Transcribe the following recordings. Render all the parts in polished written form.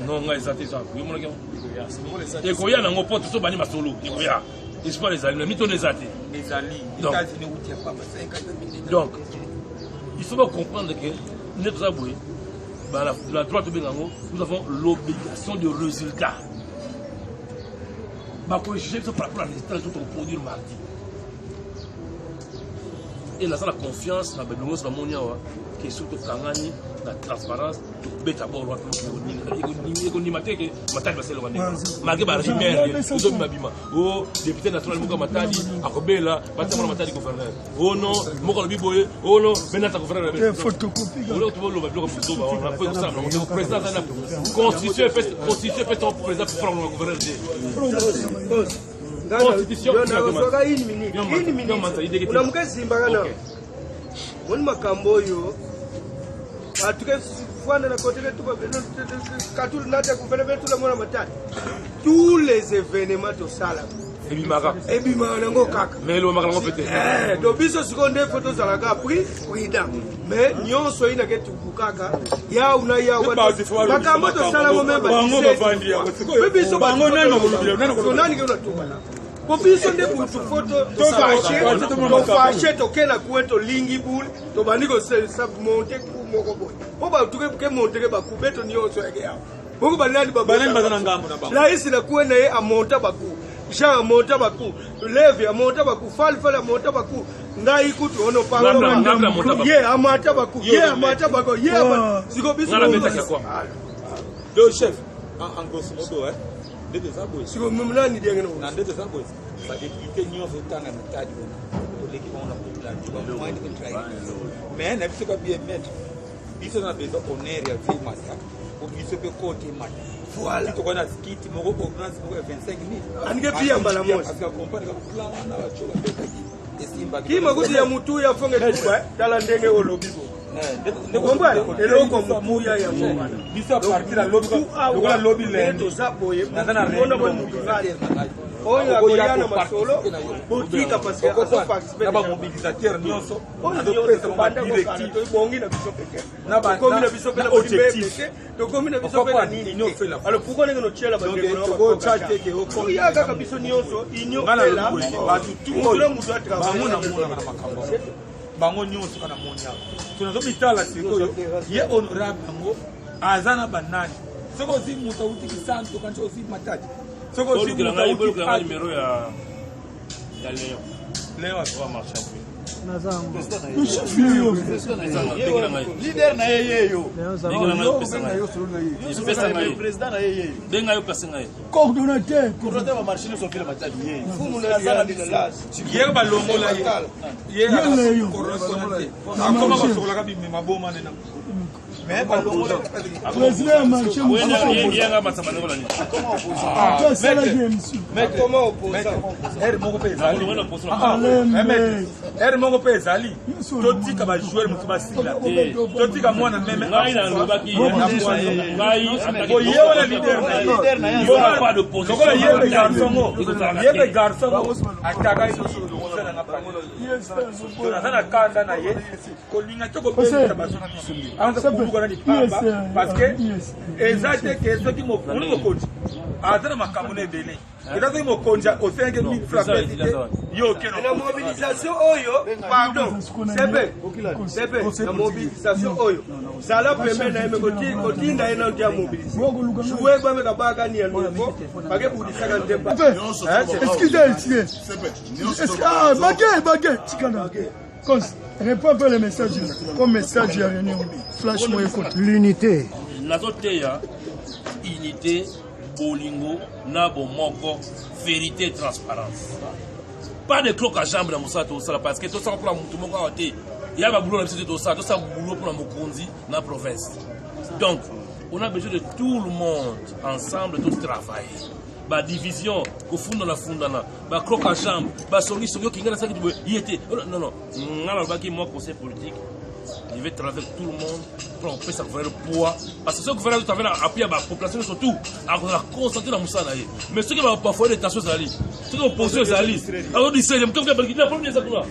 Non, non, ça. Et quand il y a un pote, tout bani masolo. Il se passe les alliés, mais les athées. Donc, il faut comprendre que nous avons la droite nous avons l'obligation de résultat. Par rapport à la résultat, tout on produit le mardi. Et là, ça la confiance, la bébé, la monia, qui est surtout Kangani, la transparence, le bêta bord, malgré la rivière, nous sommes Mabima. Oh, député national Mouka Matadi, Akobela, Batamana Matadi gouverneur. Oh non, Mokolo Biboye, oh non, Benata gouverneur. Photocopie. Président, constitution fait ton président pour faire le gouverneur. Constitution. Une minute. Unamuka Zimbabwe. Mon makambo yo. Atuke fwana na côté tout le monde tous les événements de sala. Ebimara nango kaka. Mais le makambo peut-être. Do biso seconde photo zalaka pris prudent. Mais nyonso ina ke tukukaka. Ya una ya wa. Makambo to sala mo memba. Bango bavandi ya. Biso bango nano nani ke una tukala. Kobiso nde pour photo to fâché to kena kueto lingi bul to baniko se sab monter ku moko boy. Po ba tuke ke monter ba kubeto nyonso yake ya. Boko banani ba bazana ngambo na bango. La isi na kuena ye amonta baku. Jean amonta baku. Levi amonta baku. Falfala amonta baku. Ngai kutu ono palo. Ye amata baku. Ye amata baku. Ye amata. Siko biso. Le chef en grosso modo des abois. Si vous me l'avez dit, vous n'avez des abois. Ça député n'y a pas de temps pour l'équipe on a population. Mais il faut pas bien mettre. Il faut besoin qu'on ait réalisé matin. Pour qu'il se peut côté matin. Voilà. Si on a ski, tu m'auras pour 25 000. On est bien balamos. Parce qu'on comprend que plan on a la chose. Qui m'a dit à Moutou ya fonge tuba dans ndenge au lobby. Ngombwa eloko muya ya ngoma. Bisa partir la lobby ko lobby le to zaboye. Ona bo mukivale. Oya koyana masolo. Botika parce que aso participer na mobilisateur nyonso. Na do presa ba directive to bongi na biso peke. Na ba komi na biso peke objectif. To komi na biso peke nini nyonso la. Alors pourquoi ngo no chela ba ngeko ko chate ke o ya kaka biso nyonso inyo ela. Ba tout le monde doit travailler na makambo. Bango nyonso kana monia. Tunazobitala sikoyo ye honorable ngo azana banani. Soko zi mutauti kisanto kancho zi matati. Soko zi mutauti la numéro ya Léon. Léon va marcher. Nazango. Leader na yeyo. Président na yeyo. Denga yo personne. Coordonnateur va marcher sur le matadi. Fumu na zana bila. Ye balongo la ye. Ye coordonnateur. Akoma basokola ka bimi maboma nena. Mais balongo la président marché mu. Yenga matamana ngola ni. Comment opposant? Moko pesa. Mongo pesa ali. Totika ba joueur mutu basila. Totika mwana meme. Ngai na lobaki. Ngai attaquer. Wala leader na yo pas de position. Tokola yebe garçon. Yebe garçon ataka na ngapa. Tona kanda na ye. Kolinga toko pesa basona misumbi. Anza kubuka na papa parce que exacte que ce qui mo coach. Azana makamune bele. Et dans mon conja au 5 000 francs yo keno. La mobilisation oyo pardon. C'est la mobilisation oyo. Sala pembe na mekoti na ina ndia mobiliser. Jouer ba meka baka ni nouveau. Bage pour 50 tempa. Excusez. Baguette. Tikana. Réponds un peu les messages. Comme message à réunion. Flash moi écoute. L'unité. La zoteya unité bolingo na bomoko vérité et transparence. Pas de cloque à jambe dans Moussa Tosa parce que tout ça pour la Moutoumoko a été. Il y a un boulot dans tout ça boulot pour la Mokonzi dans la province. Donc, on a besoin de tout le monde ensemble, tous travailler. Ba division, ko funda na fundana, ba cloque à jambe, ba songi qui ngana ça qui y était. Non. Ngala baki moi conseil politique. Il veut travailler avec tout le monde pour qu'on puisse avoir le poids. Parce que ce gouvernement doit appuyer la population surtout à concentrer dans Moussa. Mais ceux qui vont pas faire des tensions, soki opposition ezali azodisele moto na problème eza kuna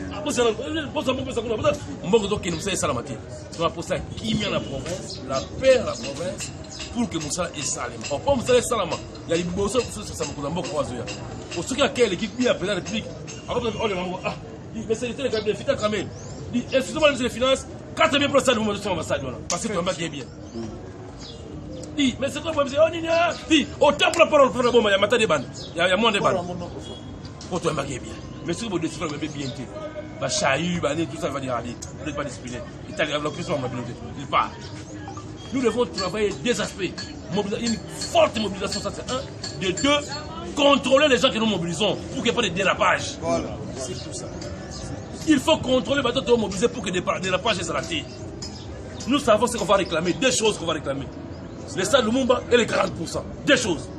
mbongo ezokende mosala esalama te tona mposa kimia na province la paix na province pour que mosala esalema opo mosala esalama ya liboso kosala mokonzi ya mboka oyo azoya soki akele équipe ya président de république akoaolemango mais c'est le cabinet Fita Kamel dit excusez-moi le ministre des finances 4 bien pour ça nous sur l'ambassade parce que tu vas bien dit mais c'est quoi vous dire on y a dit autant pour la parole pour la bombe ya mata de bande ya moins de bande pour toi bien mais si vous décidez de bien été ba chahu ba tout ça va dire allez vous n'êtes pas discipliné italien la question m'a bloqué il part nous devons travailler des aspects une forte mobilisation ça c'est un de deux contrôler les gens que nous mobilisons pour qu'il n'y ait pas de dérapage voilà c'est tout ça. Il faut contrôler les bateaux mobilisés pour que des dérapages soient ratés. Nous savons ce qu'on va réclamer, deux choses qu'on va réclamer. Le stade Lumumba et les 40%. Deux choses.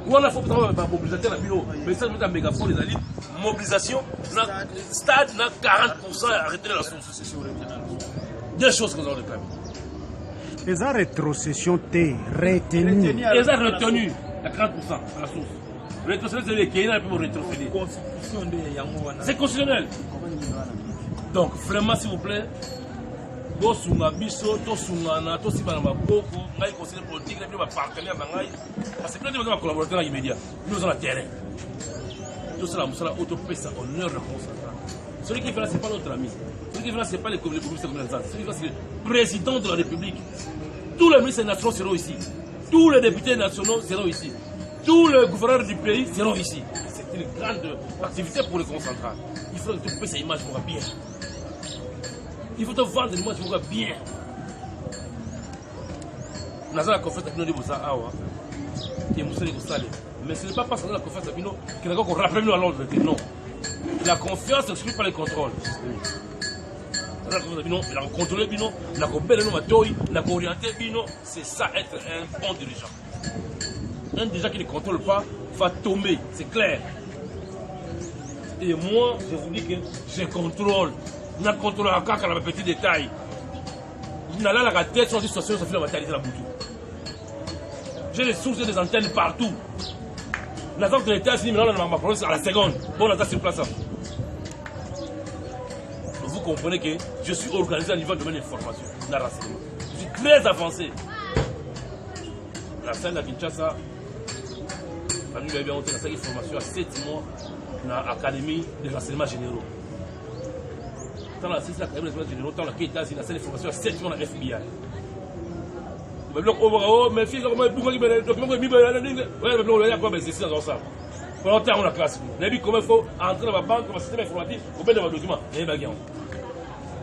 Ou on a fait un mobilisateur à bureau, mais ça nous a mégaphone les alliés. Mobilisation, stade n'a 40% à arrêter la source. Deux choses qu'on va réclamer. Les rétrocession T retenues. Les a retenues à 40% à la source. Rétrocéder, c'est les Kenyans pour rétrocéder. C'est constitutionnel. Donc, vraiment, s'il vous plaît, Bosunga Biso, Tosungana, Tosibana Boko, Naï Conseil politique, nous sommes partenaires dans Naï. Parce que nous sommes collaborateurs immédiats. Nous sommes à terrain. Tout cela, nous sommes autopésa, honneur de concentration. Celui qui fait là, ce n'est pas notre ami. Celui qui fait là, ce n'est pas les communistes communautaires. Celui qui fait là, c'est le président de la République. Tous les ministres nationaux seront ici. Tous les députés nationaux seront ici. Tous les gouverneurs du pays seront ici. C'est une grande activité pour les concentrats. Il faut que tu payes cette image pour bien. Il faut te vendre l'image pour bien. Nous avons la conférence à Bino de Bossa Awa, qui est Moussé de Bossale. Mais ce n'est pas parce que nous avons la conférence à Bino qu'il y a qu'on rappelle nous à l'ordre. Non. La confiance n'exclut pas les contrôles. La conférence à Bino, la contrôler Bino, la compéter nos matouilles, la orienter Bino, c'est ça être un bon dirigeant. Un dirigeant qui ne contrôle pas va tomber, c'est clair. Et moi, je vous dis que je contrôle. Je contrôle encore dans les petits détails. Je n'ai pas la tête sur la situation, ça fait la matérialité de la boutique. J'ai des sources et des antennes partout. La zone de l'État, c'est maintenant dans ma province à la seconde. Bon, on a sur place. Vous comprenez que je suis organisé à niveau de domaine d'information. Je suis très avancé. La scène de Kinshasa, nous avons une formation à 7 mois dans l'Académie des renseignements généraux. Dans l'Académie des renseignements généraux, dans laquelle il y a une formation à 7 mois dans l'FBI. Mais fils, on ça. Pendant longtemps, on a classe. On a vu comment il faut entrer dans la banque, dans le système informatique, au bien de vos documents.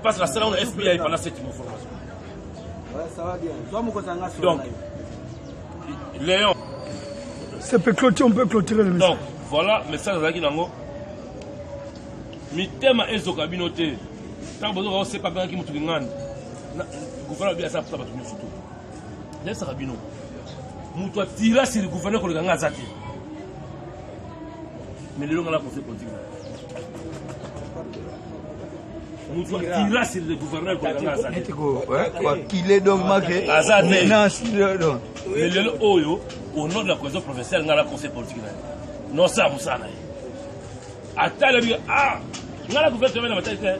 Parce que la salle, on a FBI pendant 7 mois de formation. Ça va bien. Donc, Léon. Ça peut clôturer, on peut clôturer le message. Donc, voilà le message de Nango. Mi thème est au cabinet. Tant que vous savez pas bien qui m'a tout dit, le gouverneur bien ça pour ça surtout. Laisse Rabino. Moutoua tira sur le gouverneur pour le gagner à Zati. Mais le long à la conseil politique. Moutoua tira sur le gouverneur pour le gagner à Zati. Qu'il est donc marqué. Mais le Oyo, au nom de la cohésion professionnelle, dans la conseil politique. Non, ça, vous savez. Attends, le bien. Ah, dans la gouverneur de la maternité.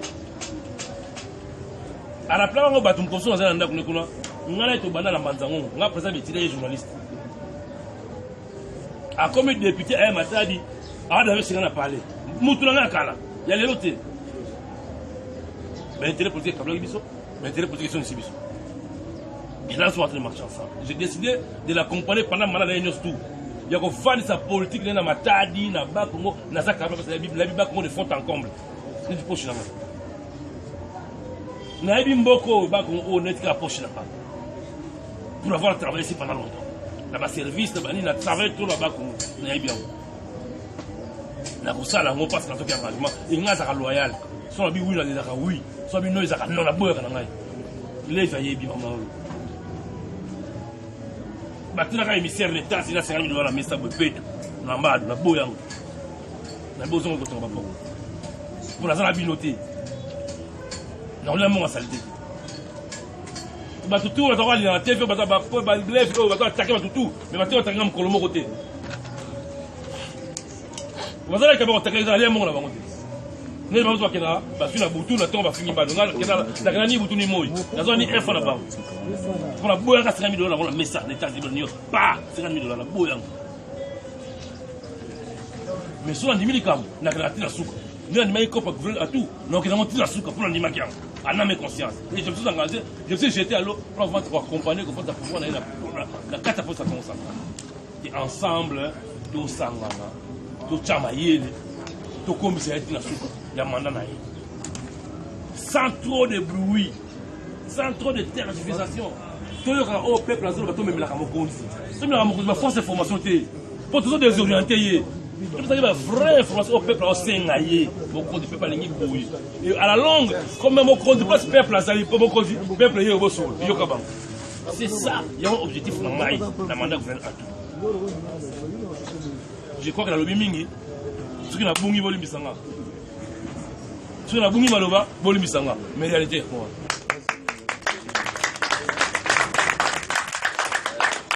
À la place, on va tout construire dans un endroit où on a été bandé à la Manzango, on a présenté des journalistes. À comme député, à Mata dit, ah, d'ailleurs, c'est qu'on a parlé. Moutoulanga Kala, il y a les lotés. Mais l'intérêt politique est comme l'Ibiso, mais l'intérêt politique est ici. Et là, on sont en train de marcher ensemble. J'ai décidé de l'accompagner pendant que je suis tout. Il y a qu'on fasse sa politique dans la Matadi, dans la Bakongo, dans la Bible, parce que la Bible Bakongo de fond en comble. C'est du poche là. Naïbi Mboko, Bakongo, n'est qu'à poche là-bas. Pour avoir travaillé ici pendant longtemps. Là-bas, service, là-bas, travaillé tout là-bas, Naïbi. Là-bas, là, on passe dans ce engagement. Il y a un loyal. Soit oui, là, oui. Soit non, ils ont non, la boue, il est failli, maman. Maintenant, quand il me sert l'État, c'est là, c'est là, il doit la mettre ça, il peut la boue, la boue, la boue, pour la zone habinoté. Non, là, mon saleté. Tout, on va aller dans la TV, on va attaquer tout, mais maintenant, on va attaquer mon côté. bazala ka ba takela ali mongo na bango te ne ba zo kena ba suna butu na tomba fingi ba donga kena ni butu ni moyi nazo ni info na bango pour la boya ka $50 na mesa na États-Unis ni pa $50 na boya mais sur la nimili kam na kana tina suka ni ni mai kopa gouvernement à tout donc na tina suka pour la nimaki en âme et conscience et je me suis engagé je me suis jeté à l'eau pour accompagner pour pouvoir aller la carte pour ça comme ça et ensemble to sangana to chamayele to commissaire tina suka ya mandat na sans trop de bruit sans trop de tergiversation tout le monde au peuple azolo bato même la kamokonzi c'est la kamokonzi ba force de formation té pour tous désorientés vous avez la vraie information au peuple au Sénégal, beaucoup de peuple lingi boui. Et à la longue, comme même au compte de place peuple azali, beaucoup de peuple y au sol, yokabang. C'est ça, il y a un objectif dans maï, la mandat gouvernement à tout. Je crois que la lobby mingi, ce qui n'a bungi voli bisanga, ce qui n'a bungi maloba voli bisanga, mais réalité quoi.